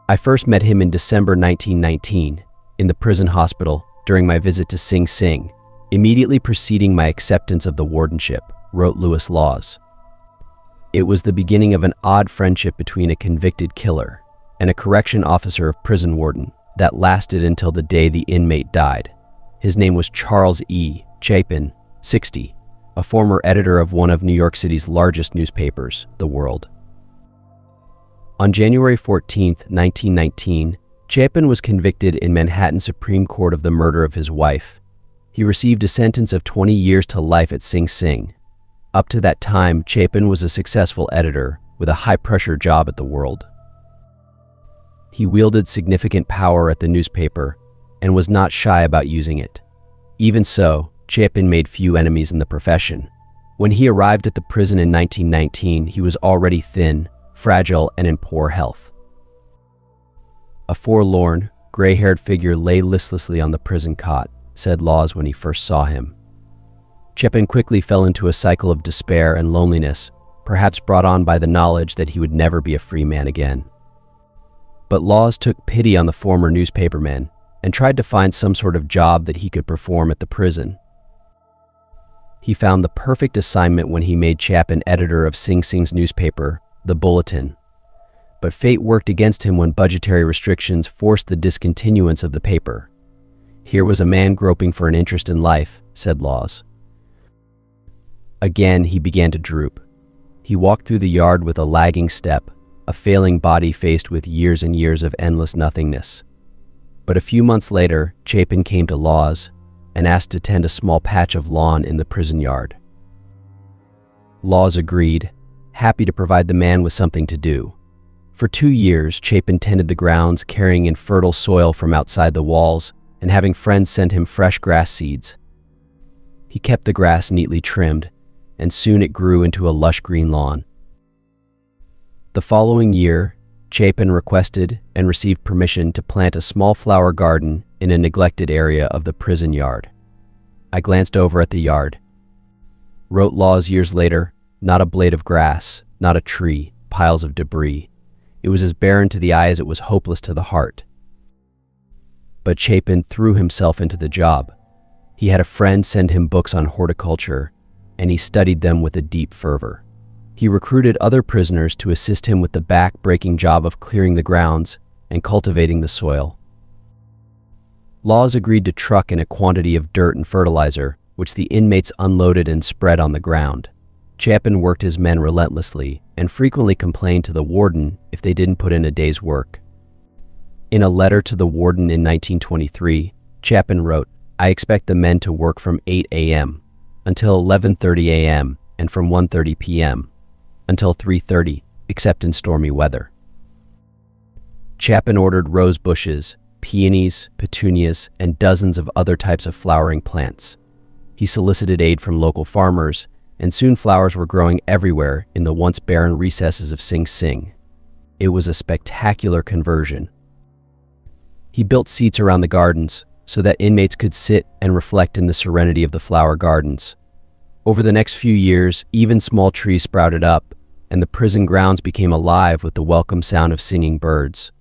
I first met him in December 1919 in the prison hospital during my visit to Sing, immediately preceding my acceptance of the wardenship, wrote Louis Laws. It was the beginning of an odd friendship between a convicted killer and a correction officer of prison warden that lasted until the day the inmate died. His name was Charles E. Chapin, 60, a former editor of one of New York City's largest newspapers, The World. On January 14, 1919, Chapin was convicted in Manhattan Supreme Court of the murder of his wife. He received a sentence of 20 years to life at Sing. Up to that time, Chapin was a successful editor with a high-pressure job at The World. He wielded significant power at the newspaper and was not shy about using it. Even so, Chapin made few enemies in the profession. When he arrived at the prison in 1919, he was already thin, fragile, and in poor health. A forlorn, gray-haired figure lay listlessly on the prison cot, said Laws when he first saw him. Chapin quickly fell into a cycle of despair and loneliness, perhaps brought on by the knowledge that he would never be a free man again. But Laws took pity on the former newspaperman and tried to find some sort of job that he could perform at the prison. He found the perfect assignment when he made Chapin editor of Sing's newspaper, The Bulletin. But fate worked against him when budgetary restrictions forced the discontinuance of the paper. Here was a man groping for an interest in life, said Laws. Again, he began to droop. He walked through the yard with a lagging step, a failing body faced with years and years of endless nothingness. But a few months later, Chapin came to Laws and asked to tend a small patch of lawn in the prison yard. Laws agreed, happy to provide the man with something to do. For 2 years, Chapin tended the grounds, carrying in fertile soil from outside the walls and having friends send him fresh grass seeds. He kept the grass neatly trimmed, and soon it grew into a lush green lawn. The following year, Chapin requested and received permission to plant a small flower garden in a neglected area of the prison yard. I glanced over at the yard. Wrote Laws years later, not a blade of grass, not a tree, piles of debris. It was as barren to the eye as it was hopeless to the heart. But Chapin threw himself into the job. He had a friend send him books on horticulture, and he studied them with a deep fervor. He recruited other prisoners to assist him with the back-breaking job of clearing the grounds and cultivating the soil. Laws agreed to truck in a quantity of dirt and fertilizer, which the inmates unloaded and spread on the ground. Chapin worked his men relentlessly and frequently complained to the warden if they didn't put in a day's work. In a letter to the warden in 1923, Chapin wrote, "I expect the men to work from 8 a.m. until 11:30 a.m. and from 1:30 p.m. until 3:30, except in stormy weather." Chapin ordered rose bushes, peonies, petunias, and dozens of other types of flowering plants. He solicited aid from local farmers, and soon flowers were growing everywhere in the once barren recesses of Sing Sing. It was a spectacular conversion. He built seats around the gardens so that inmates could sit and reflect in the serenity of the flower gardens. Over the next few years, even small trees sprouted up, and the prison grounds became alive with the welcome sound of singing birds.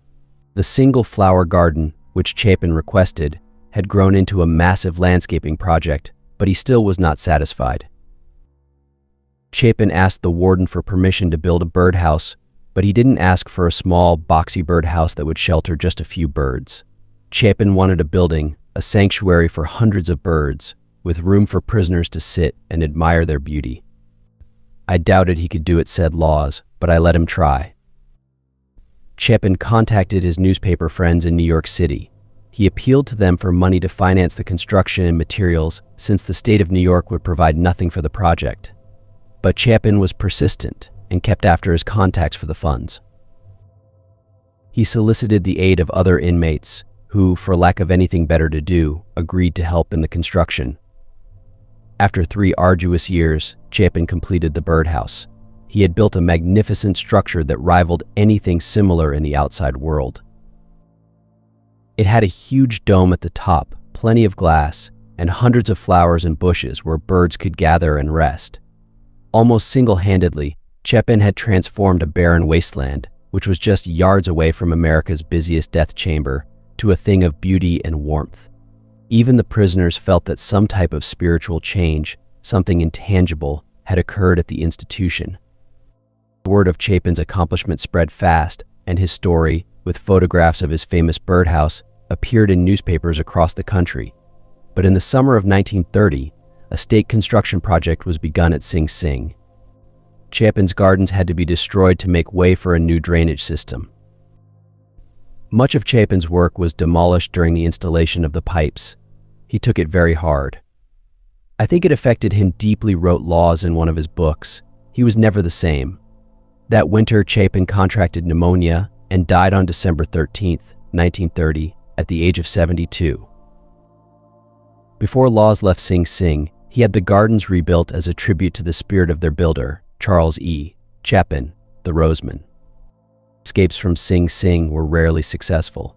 The single flower garden, which Chapin requested, had grown into a massive landscaping project, but he still was not satisfied. Chapin asked the warden for permission to build a birdhouse, but he didn't ask for a small, boxy birdhouse that would shelter just a few birds. Chapin wanted a building, a sanctuary for hundreds of birds, with room for prisoners to sit and admire their beauty. I doubted he could do it, said Laws, but I let him try. Chapin contacted his newspaper friends in New York City. He appealed to them for money to finance the construction and materials, since the state of New York would provide nothing for the project. But Chapin was persistent and kept after his contacts for the funds. He solicited the aid of other inmates who, for lack of anything better to do, agreed to help in the construction. After 3 arduous years, Chapin completed the birdhouse. He had built a magnificent structure that rivaled anything similar in the outside world. It had a huge dome at the top, plenty of glass, and hundreds of flowers and bushes where birds could gather and rest. Almost single-handedly, Chapin had transformed a barren wasteland, which was just yards away from America's busiest death chamber, to a thing of beauty and warmth. Even the prisoners felt that some type of spiritual change, something intangible, had occurred at the institution. Word of Chapin's accomplishment spread fast, and his story, with photographs of his famous birdhouse, appeared in newspapers across the country. But in the summer of 1930, a state construction project was begun at Sing Sing. Chapin's gardens had to be destroyed to make way for a new drainage system. Much of Chapin's work was demolished during the installation of the pipes. He took it very hard. I think it affected him deeply, wrote Laws in one of his books. He was never the same. That winter, Chapin contracted pneumonia and died on December 13, 1930, at the age of 72. Before Laws left Sing Sing, he had the gardens rebuilt as a tribute to the spirit of their builder, Charles E. Chapin, the Roseman. Escapes from Sing Sing were rarely successful.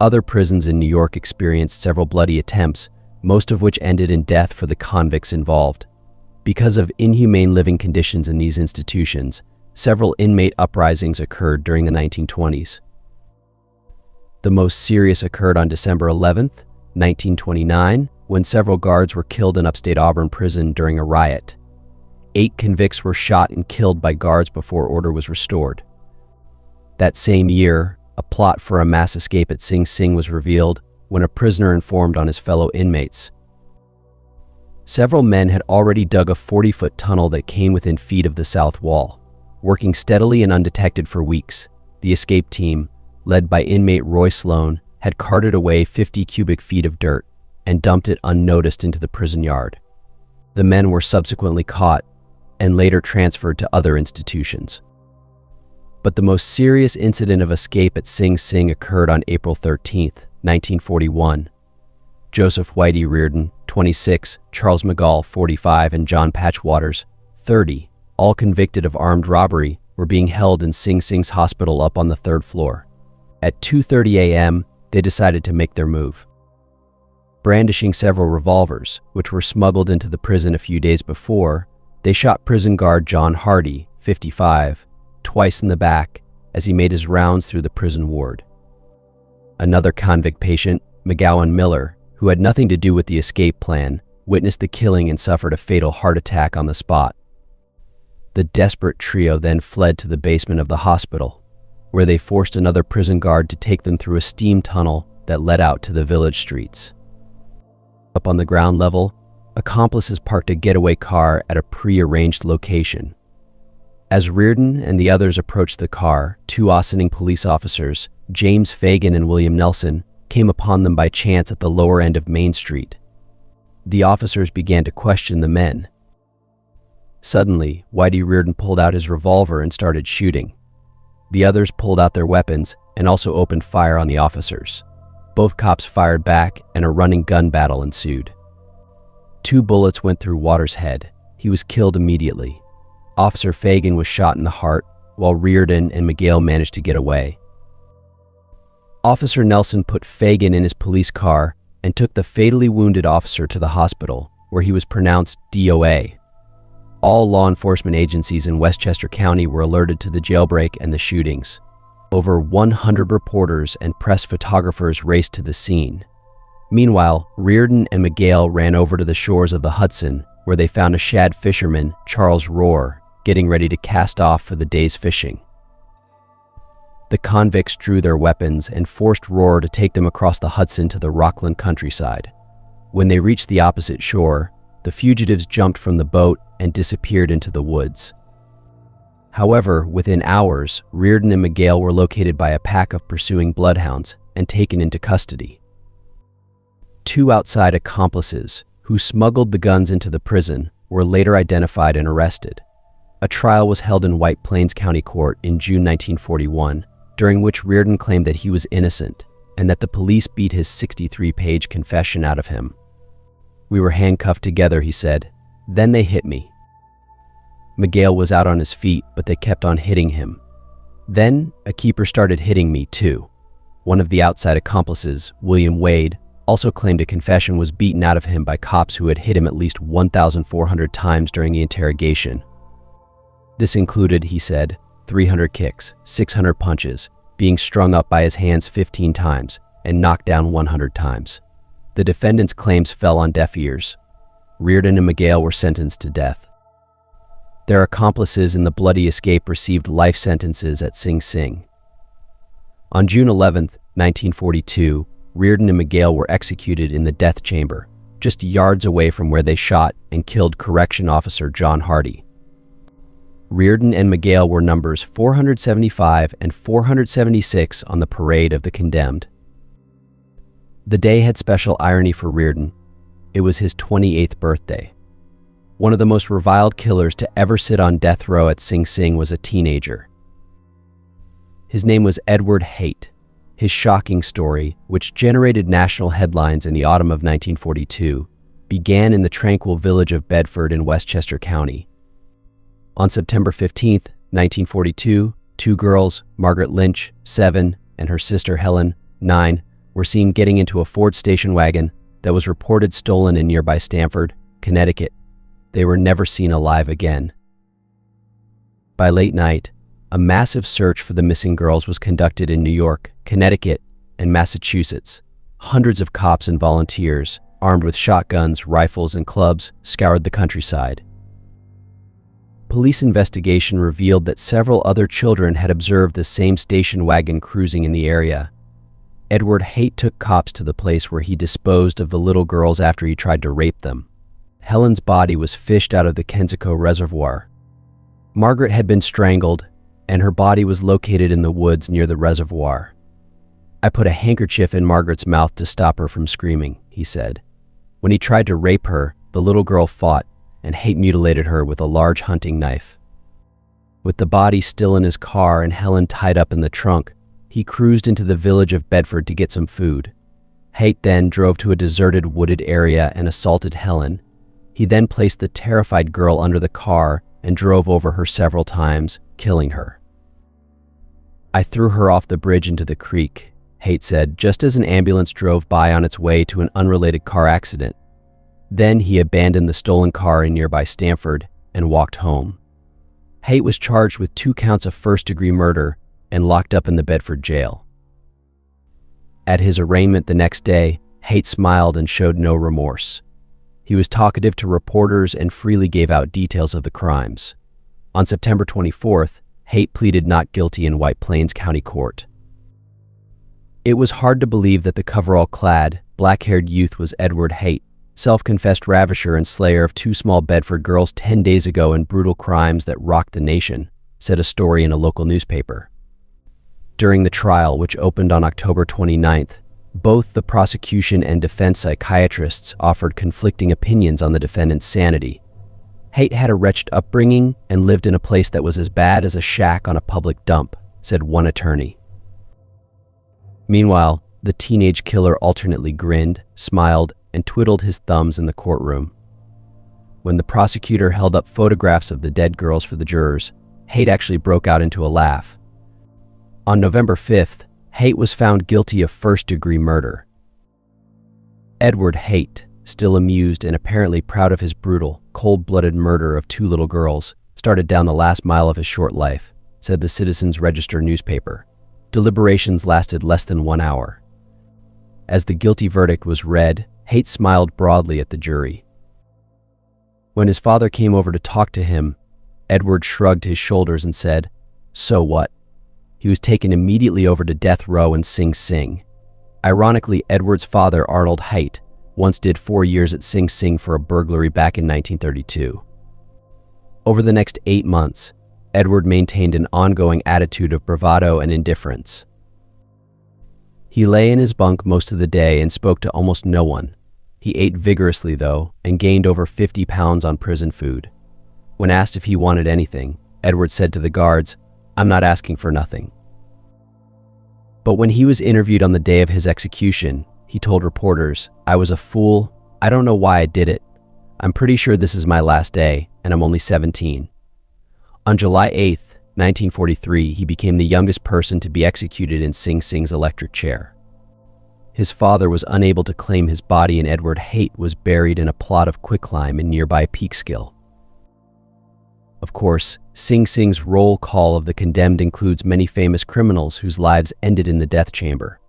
Other prisons in New York experienced several bloody attempts, most of which ended in death for the convicts involved. Because of inhumane living conditions in these institutions, several inmate uprisings occurred during the 1920s. The most serious occurred on December 11, 1929, when several guards were killed in upstate Auburn prison during a riot. 8 convicts were shot and killed by guards before order was restored. That same year, a plot for a mass escape at Sing Sing was revealed when a prisoner informed on his fellow inmates. Several men had already dug a 40-foot tunnel that came within feet of the south wall. Working steadily and undetected for weeks, the escape team, led by inmate Roy Sloan, had carted away 50 cubic feet of dirt and dumped it unnoticed into the prison yard. The men were subsequently caught and later transferred to other institutions. But the most serious incident of escape at Sing Sing occurred on April 13, 1941. Joseph Whitey Reardon, 26, Charles McGall, 45, and John Patchwaters, 30, all convicted of armed robbery, were being held in Sing Sing's hospital up on the 3rd floor. At 2:30 a.m., they decided to make their move. Brandishing several revolvers, which were smuggled into the prison a few days before, they shot prison guard John Hardy, 55, twice in the back as he made his rounds through the prison ward. Another convict patient, McGowan Miller, who had nothing to do with the escape plan, witnessed the killing and suffered a fatal heart attack on the spot. The desperate trio then fled to the basement of the hospital, where they forced another prison guard to take them through a steam tunnel that led out to the village streets. Up on the ground level, accomplices parked a getaway car at a pre-arranged location. As Reardon and the others approached the car, two Ossining police officers, James Fagan and William Nelson, came upon them by chance at the lower end of Main Street. The officers began to question the men. Suddenly, Whitey Reardon pulled out his revolver and started shooting. The others pulled out their weapons and also opened fire on the officers. Both cops fired back and a running gun battle ensued. 2 bullets went through Waters' head. He was killed immediately. Officer Fagan was shot in the heart, while Reardon and McGale managed to get away. Officer Nelson put Fagan in his police car and took the fatally wounded officer to the hospital, where he was pronounced DOA. All law enforcement agencies in Westchester County were alerted to the jailbreak and the shootings. Over 100 reporters and press photographers raced to the scene. Meanwhile, Reardon and McGale ran over to the shores of the Hudson, where they found a shad fisherman, Charles Rohr, getting ready to cast off for the day's fishing. The convicts drew their weapons and forced Rohr to take them across the Hudson to the Rockland countryside. When they reached the opposite shore, the fugitives jumped from the boat and disappeared into the woods. However, within hours, Reardon and McGale were located by a pack of pursuing bloodhounds and taken into custody. 2 outside accomplices, who smuggled the guns into the prison, were later identified and arrested. A trial was held in White Plains County Court in June 1941, during which Reardon claimed that he was innocent and that the police beat his 63-page confession out of him. "We were handcuffed together," he said. "Then they hit me." McGale was out on his feet, but they kept on hitting him. "Then a keeper started hitting me too." One of the outside accomplices, William Wade, also claimed a confession was beaten out of him by cops who had hit him at least 1,400 times during the interrogation. This included, he said, 300 kicks, 600 punches, being strung up by his hands 15 times, and knocked down 100 times. The defendant's claims fell on deaf ears. Reardon and McGale were sentenced to death. Their accomplices in the bloody escape received life sentences at Sing Sing. On June 11, 1942, Reardon and McGale were executed in the death chamber, just yards away from where they shot and killed correction officer John Hardy. Reardon and McGale were numbers 475 and 476 on the parade of the condemned. The day had special irony for Reardon. It was his 28th birthday. One of the most reviled killers to ever sit on death row at Sing Sing was a teenager. His name was Edward Haight. His shocking story, which generated national headlines in the autumn of 1942, began in the tranquil village of Bedford in Westchester County. On September 15, 1942, 2 girls, Margaret Lynch, 7, and her sister Helen, 9, were seen getting into a Ford station wagon that was reported stolen in nearby Stamford, Connecticut. They were never seen alive again. By late night, a massive search for the missing girls was conducted in New York, Connecticut, and Massachusetts. Hundreds of cops and volunteers, armed with shotguns, rifles, and clubs, scoured the countryside. Police investigation revealed that several other children had observed the same station wagon cruising in the area. Edward Haight took cops to the place where he disposed of the little girls after he tried to rape them. Helen's body was fished out of the Kensico Reservoir. Margaret had been strangled, and her body was located in the woods near the reservoir. "I put a handkerchief in Margaret's mouth to stop her from screaming," he said. When he tried to rape her, the little girl fought, and Haight mutilated her with a large hunting knife. With the body still in his car and Helen tied up in the trunk, he cruised into the village of Bedford to get some food. Haight then drove to a deserted wooded area and assaulted Helen. He then placed the terrified girl under the car and drove over her several times, killing her. "I threw her off the bridge into the creek," Haight said, just as an ambulance drove by on its way to an unrelated car accident. Then he abandoned the stolen car in nearby Stamford and walked home. Haight was charged with 2 counts of first-degree murder and locked up in the Bedford jail. At his arraignment the next day, Haight smiled and showed no remorse. He was talkative to reporters and freely gave out details of the crimes. On September 24th, Haight pleaded not guilty in White Plains County Court. It was hard to believe that the coverall-clad, black-haired youth was Edward Haight, self-confessed ravisher and slayer of 2 small Bedford girls 10 days ago in brutal crimes that rocked the nation, said a story in a local newspaper. During the trial, which opened on October 29th, both the prosecution and defense psychiatrists offered conflicting opinions on the defendant's sanity. Haight had a wretched upbringing and lived in a place that was as bad as a shack on a public dump, said one attorney. Meanwhile, the teenage killer alternately grinned, smiled, and twiddled his thumbs in the courtroom. When the prosecutor held up photographs of the dead girls for the jurors, Haight actually broke out into a laugh. On November 5th, Haight was found guilty of first-degree murder. Edward Haight, still amused and apparently proud of his brutal, cold-blooded murder of 2 little girls, started down the last mile of his short life, said the Citizens Register newspaper. Deliberations lasted less than 1 hour. As the guilty verdict was read, Haight smiled broadly at the jury. When his father came over to talk to him, Edward shrugged his shoulders and said, "So what?" He was taken immediately over to death row in Sing Sing. Ironically, Edward's father, Arnold Haight, once did 4 years at Sing Sing for a burglary back in 1932. Over the next 8 months, Edward maintained an ongoing attitude of bravado and indifference. He lay in his bunk most of the day and spoke to almost no one. He ate vigorously, though, and gained over 50 pounds on prison food. When asked if he wanted anything, Edward said to the guards, "I'm not asking for nothing." But when he was interviewed on the day of his execution, he told reporters, "I was a fool. I don't know why I did it. I'm pretty sure this is my last day, and I'm only 17. On July 8th, 1943, he became the youngest person to be executed in Sing Sing's electric chair. His father was unable to claim his body, and Edward Haight was buried in a plot of quicklime in nearby Peekskill. Of course, Sing Sing's roll call of the condemned includes many famous criminals whose lives ended in the death chamber.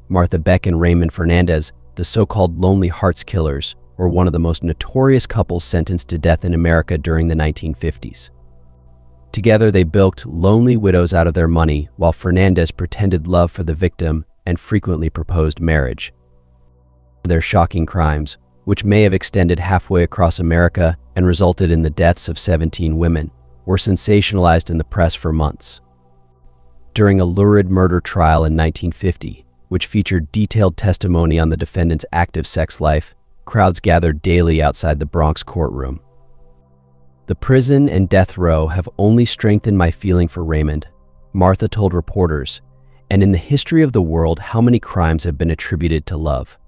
Martha Beck and Raymond Fernandez, the so-called Lonely Hearts Killers, were one of the most notorious couples sentenced to death in America during the 1950s. Together, they bilked lonely widows out of their money, while Fernandez pretended love for the victim and frequently proposed marriage. Their shocking crimes, which may have extended halfway across America and resulted in the deaths of 17 women, were sensationalized in the press for months. During a lurid murder trial in 1950, which featured detailed testimony on the defendant's active sex life, crowds gathered daily outside the Bronx courtroom. "The prison and death row have only strengthened my feeling for Raymond," Martha told reporters, "and in the history of the world, how many crimes have been attributed to love?"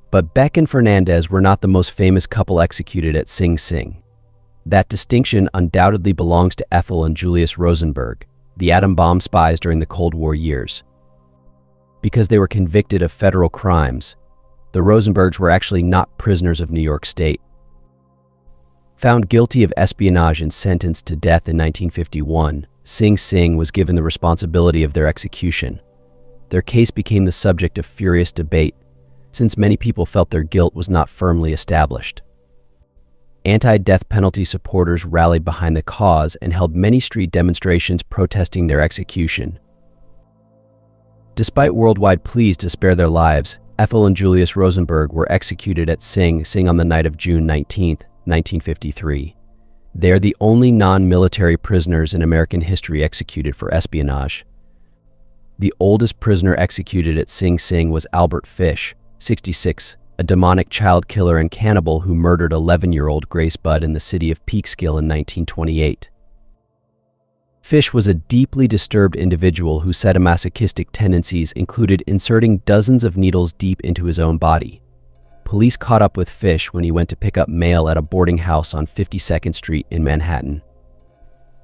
But Beck and Fernandez were not the most famous couple executed at Sing Sing. That distinction undoubtedly belongs to Ethel and Julius Rosenberg, the atom bomb spies during the Cold War years. Because they were convicted of federal crimes, the Rosenbergs were actually not prisoners of New York State. Found guilty of espionage and sentenced to death in 1951, Sing Sing was given the responsibility of their execution. Their case became the subject of furious debate, since many people felt their guilt was not firmly established. Anti-death penalty supporters rallied behind the cause and held many street demonstrations protesting their execution. Despite worldwide pleas to spare their lives, Ethel and Julius Rosenberg were executed at Sing Sing on the night of June 19, 1953. They are the only non-military prisoners in American history executed for espionage. The oldest prisoner executed at Sing Sing was Albert Fish, 66, a demonic child killer and cannibal who murdered 11-year-old Grace Budd in the city of Peekskill in 1928. Fish was a deeply disturbed individual whose sadomasochistic tendencies included inserting dozens of needles deep into his own body. Police caught up with Fish when he went to pick up mail at a boarding house on 52nd Street in Manhattan.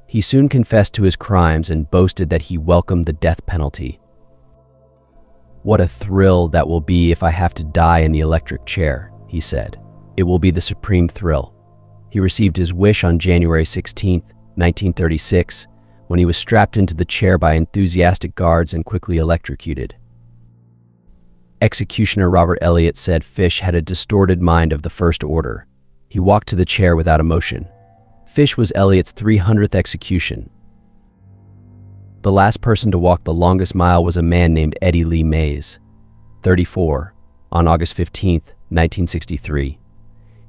He soon confessed to his crimes and boasted that he welcomed the death penalty. "What a thrill that will be if I have to die in the electric chair," he said. "It will be the supreme thrill." He received his wish on January 16, 1936, when he was strapped into the chair by enthusiastic guards and quickly electrocuted. Executioner Robert Elliott said Fish had a distorted mind of the first order. He walked to the chair without emotion. Fish was Elliott's 300th execution. The last person to walk the longest mile was a man named Eddie Lee Mays, 34, on August 15, 1963.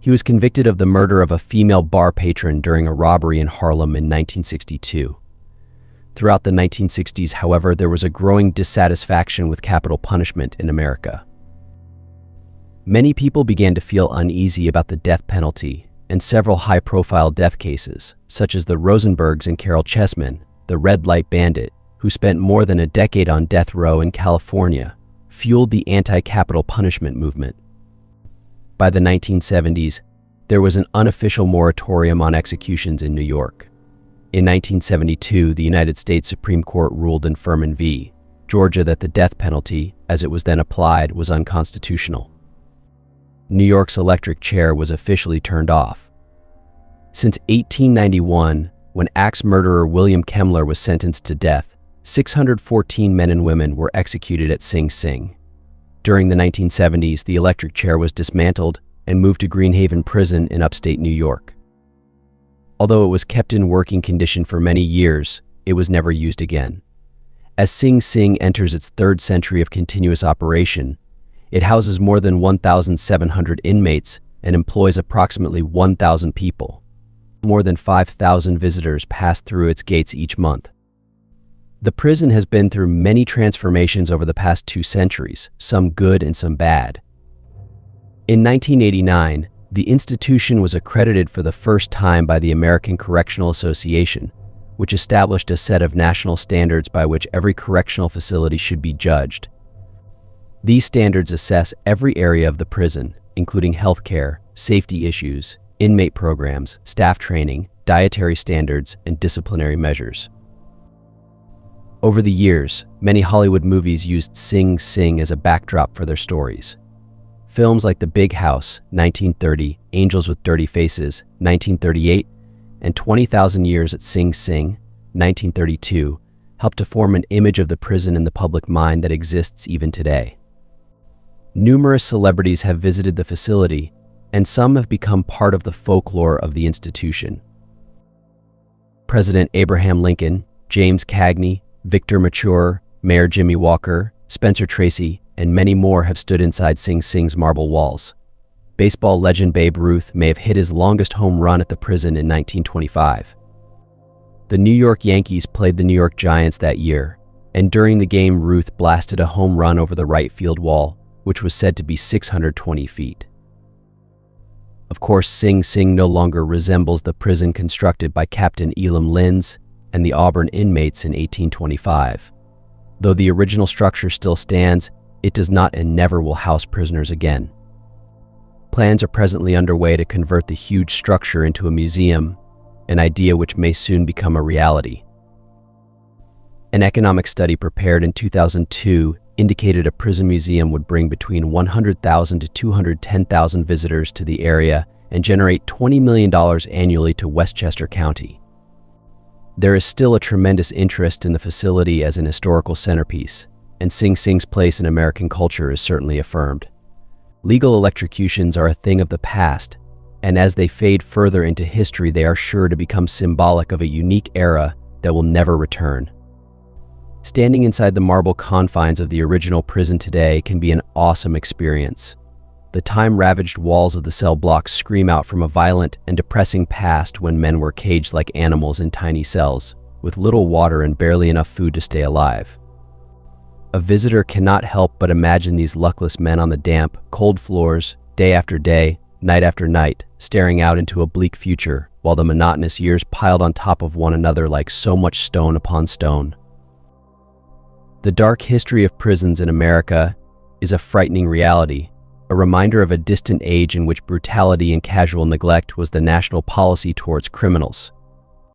He was convicted of the murder of a female bar patron during a robbery in Harlem in 1962. Throughout the 1960s, however, there was a growing dissatisfaction with capital punishment in America. Many people began to feel uneasy about the death penalty, and several high-profile death cases, such as the Rosenbergs and Carol Chessman, the red light bandit, who spent more than a decade on death row in California, fueled the anti-capital punishment movement. By the 1970s, there was an unofficial moratorium on executions in New York. In 1972, the United States Supreme Court ruled in Furman v. Georgia that the death penalty, as it was then applied, was unconstitutional. New York's electric chair was officially turned off. Since 1891, when axe murderer William Kemmler was sentenced to death, 614 men and women were executed at Sing Sing. During the 1970s, the electric chair was dismantled and moved to Greenhaven Prison in upstate New York. Although it was kept in working condition for many years, it was never used again. As Sing Sing enters its third century of continuous operation, it houses more than 1,700 inmates and employs approximately 1,000 people. More than 5,000 visitors pass through its gates each month. The prison has been through many transformations over the past 2 centuries, some good and some bad. In 1989, the institution was accredited for the first time by the American Correctional Association, which established a set of national standards by which every correctional facility should be judged. These standards assess every area of the prison, including healthcare, safety issues, inmate programs, staff training, dietary standards, and disciplinary measures. Over the years, many Hollywood movies used Sing Sing as a backdrop for their stories. Films like The Big House, 1930, Angels with Dirty Faces, 1938, and 20,000 Years at Sing Sing, 1932, helped to form an image of the prison in the public mind that exists even today. Numerous celebrities have visited the facility, and some have become part of the folklore of the institution. President Abraham Lincoln, James Cagney, Victor Mature, Mayor Jimmy Walker, Spencer Tracy, and many more have stood inside Sing Sing's marble walls. Baseball legend Babe Ruth may have hit his longest home run at the prison in 1925. The New York Yankees played the New York Giants that year, and during the game Ruth blasted a home run over the right field wall, which was said to be 620 feet. Of course, Sing Sing no longer resembles the prison constructed by Captain Elam Linz and the Auburn inmates in 1825. Though the original structure still stands, it does not and never will house prisoners again. Plans are presently underway to convert the huge structure into a museum, an idea which may soon become a reality. An economic study prepared in 2002 indicated a prison museum would bring between 100,000 to 210,000 visitors to the area and generate $20 million annually to Westchester County. There is still a tremendous interest in the facility as an historical centerpiece, and Sing Sing's place in American culture is certainly affirmed. Legal electrocutions are a thing of the past, and as they fade further into history, they are sure to become symbolic of a unique era that will never return. Standing inside the marble confines of the original prison today can be an awesome experience. The time-ravaged walls of the cell blocks scream out from a violent and depressing past when men were caged like animals in tiny cells, with little water and barely enough food to stay alive. A visitor cannot help but imagine these luckless men on the damp, cold floors, day after day, night after night, staring out into a bleak future, while the monotonous years piled on top of one another like so much stone upon stone. The dark history of prisons in America is a frightening reality, a reminder of a distant age in which brutality and casual neglect was the national policy towards criminals.